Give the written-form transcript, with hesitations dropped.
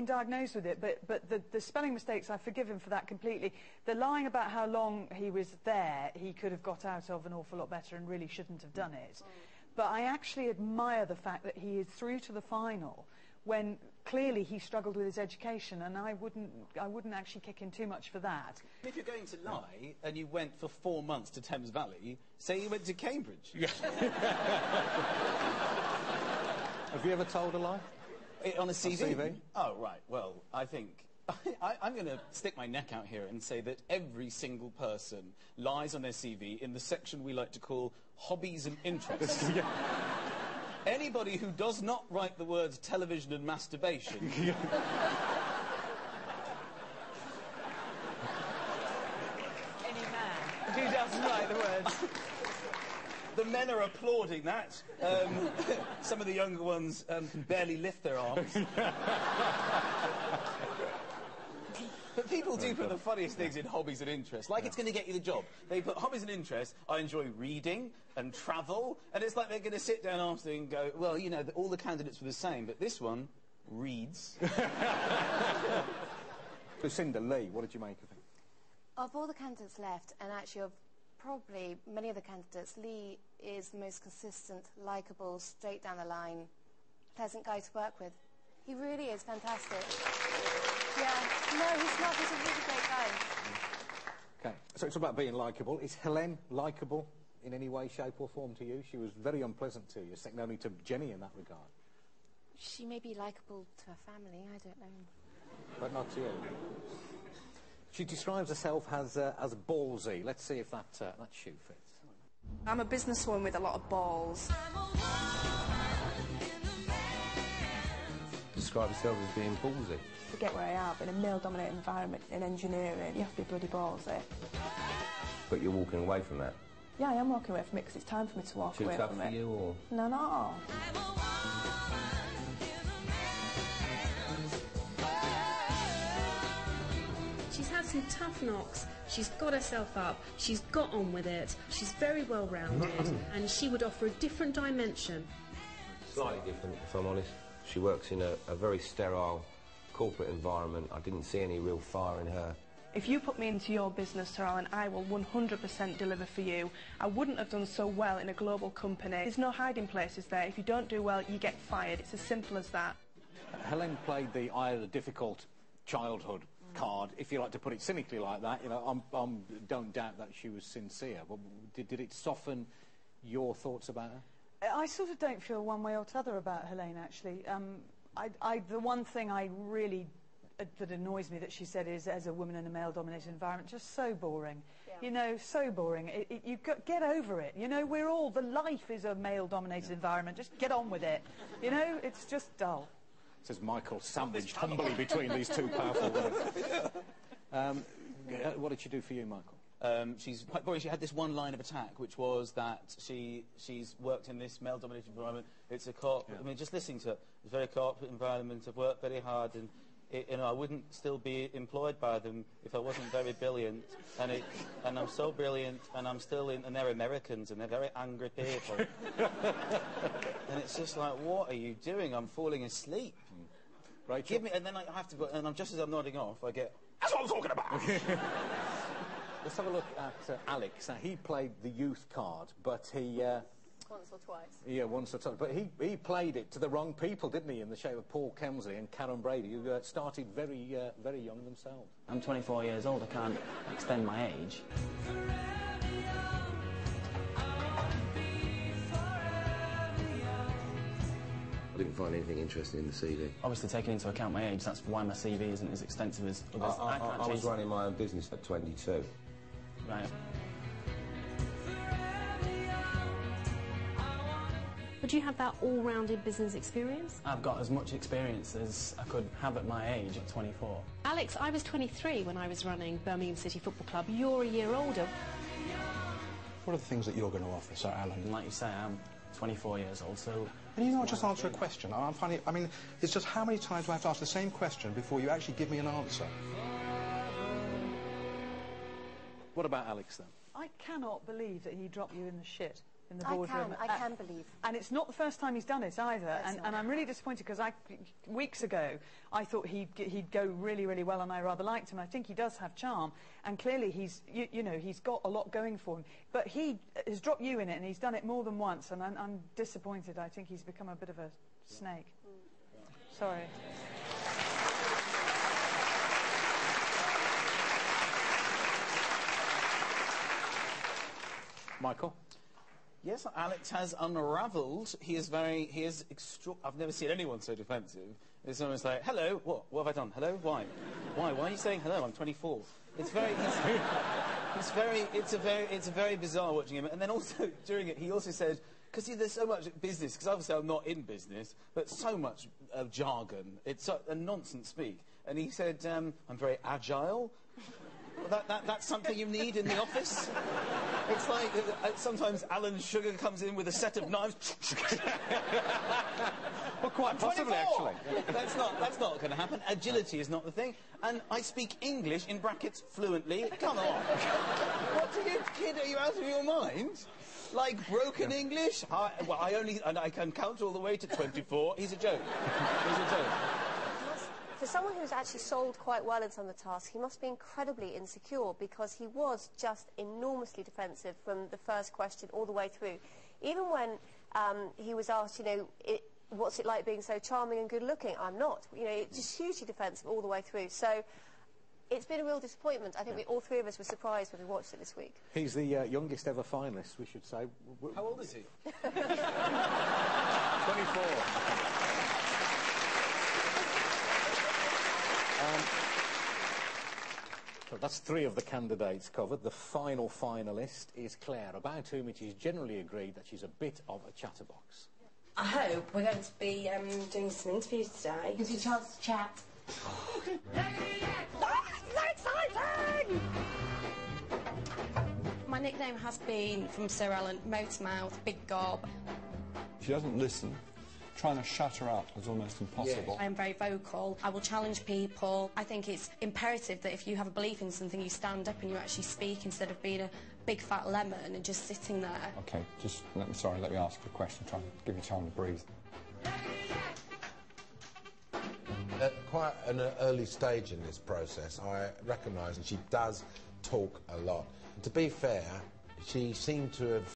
been diagnosed with it, but the spelling mistakes, I forgive him for that completely. The lying about how long he was there, he could have got out of an awful lot better and really shouldn't have done it. But I actually admire the fact that he is through to the final when clearly he struggled with his education, and I wouldn't actually kick him too much for that. If you're going to lie and you went for 4 months to Thames Valley, say you went to Cambridge. Yeah. Have you ever told a lie? On a CV? CV? Oh, right. Well, I think... I'm going to stick my neck out here and say that every single person lies on their CV in the section we like to call hobbies and interests. Anybody who does not write the words television and masturbation... Any man who doesn't write the words... The men are applauding that. Some of the younger ones can barely lift their arms. But people do put the funniest things in hobbies and interests, like it's going to get you the job. They put hobbies and interests, I enjoy reading and travel, and it's like they're going to sit down after and go, well, you know, all the candidates were the same, but this one reads. Lucinda Lee, what did you make of it? Of all the candidates left, and actually of probably many of the candidates, Lee is the most consistent, likeable, straight down the line, pleasant guy to work with. He really is fantastic. Yeah, no, he's not. He's a really great guy. Okay, so it's about being likeable. Is Helene likeable in any way, shape or form to you? She was very unpleasant to you, second only to Jenny in that regard. She may be likeable to her family, I don't know. But not to you. She describes herself as ballsy. Let's see if that shoe fits. I'm a businesswoman with a lot of balls. Describe yourself as being ballsy. To get where I am, in a male-dominated environment in engineering, you have to be bloody ballsy. But you're walking away from that? Yeah, I am walking away from it because it's time for me to walk away from it. Too tough for you, or...? No, not at all. She's had some tough knocks, she's got herself up, she's got on with it, she's very well rounded, and she would offer a different dimension. Slightly different, if I'm honest. She works in a very sterile corporate environment. I didn't see any real fire in her. If you put me into your business, Sir Alan, I will 100% deliver for you. I wouldn't have done so well in a global company. There's no hiding places there. If you don't do well, you get fired. It's as simple as that. Helene played the I had a difficult childhood card, if you like to put it cynically like that. You know, don't doubt that she was sincere. But did it soften your thoughts about her? I sort of don't feel one way or t'other about Helene, actually. The one thing I really that annoys me that she said is, as a woman in a male-dominated environment, just so boring. Yeah. You know, so boring. Get over it. You know, the life is a male-dominated environment. Just get on with it. You know, it's just dull. Says Michael, sandwiched humbly between these two powerful women. What did she do for you, Michael? She's quite boring. She had this one line of attack, which was that she's worked in this male-dominated environment. It's a I mean, just listening to her, it's a very corporate environment. I've worked very hard, and you know, I wouldn't still be employed by them if I wasn't very brilliant. And I'm so brilliant, and I'm still and they're Americans, and they're very angry people. And it's just like, what are you doing? I'm falling asleep. Right. Give me, and then I have to go, and just as I'm nodding off, I get, that's what I'm talking about. Let's have a look at Alex. Now, he played the youth card, but he... Once or twice. Yeah, once or twice. But he played it to the wrong people, didn't he, in the shape of Paul Kemsley and Karen Brady, who started very, very young themselves. I'm 24 years old. I can't extend my age. I didn't find anything interesting in the CV. Obviously, taking into account my age, that's why my CV isn't as extensive as others. I was running my own business at 22. Right. But you have that all-rounded business experience? I've got as much experience as I could have at my age at 24. Alex, I was 23 when I was running Birmingham City Football Club. You're a year older. What are the things that you're going to offer, Sir Alan? And like you say, I'm 24 years old, so... And you know what, just answer a question. I'm finding, I mean, it's just how many times do I have to ask the same question before you actually give me an answer? What about Alex, then? I cannot believe that he dropped you in the shit. in the boardroom. I can believe. And it's not the first time he's done it either. And I'm really disappointed because weeks ago I thought he'd go really, really well, and I rather liked him. I think he does have charm, and clearly he's he's got a lot going for him. But he has dropped you in it, and he's done it more than once, and I'm disappointed. I think he's become a bit of a snake. Sorry. Michael? Yes, Alex has unravelled. I've never seen anyone so defensive. It's almost like, hello, what have I done? Hello, why? Why are you saying hello? I'm 24. It's very bizarre watching him. And then also, during it, he also said, because there's so much business, because obviously I'm not in business, but so much jargon. It's a nonsense speak. And he said, I'm very agile. That's something you need in the office? It's like sometimes Alan Sugar comes in with a set of knives. Well, quite possibly, actually. That's not going to happen. Agility is not the thing. And I speak English, in brackets, fluently. Come on. What are you, kid? Are you out of your mind? Like broken English? I can count all the way to 24. He's a joke. He's a joke. For someone who's actually sold quite well in some of the tasks, he must be incredibly insecure, because he was just enormously defensive from the first question all the way through. Even when he was asked, what's it like being so charming and good-looking? I'm not. Just hugely defensive all the way through. So it's been a real disappointment. I think all three of us were surprised when we watched it this week. He's the youngest ever finalist, we should say. How old is he? 24. So that's 3 of the candidates covered. The final finalist is Claire, about whom it is generally agreed that she's a bit of a chatterbox. I hope we're going to be doing some interviews today. Gives you a chance to chat. Oh, so exciting! My nickname has been, from Sir Ellen, Motormouth, Big Gob. She doesn't listen. Trying to shut her up is almost impossible. I am very vocal. I will challenge people. I think it's imperative that if you have a belief in something, you stand up and you actually speak, instead of being a big fat lemon and just sitting there. OK, just let me ask a question, try and give you time to breathe. At quite an early stage in this process, I recognise that she does talk a lot. To be fair, she seemed to have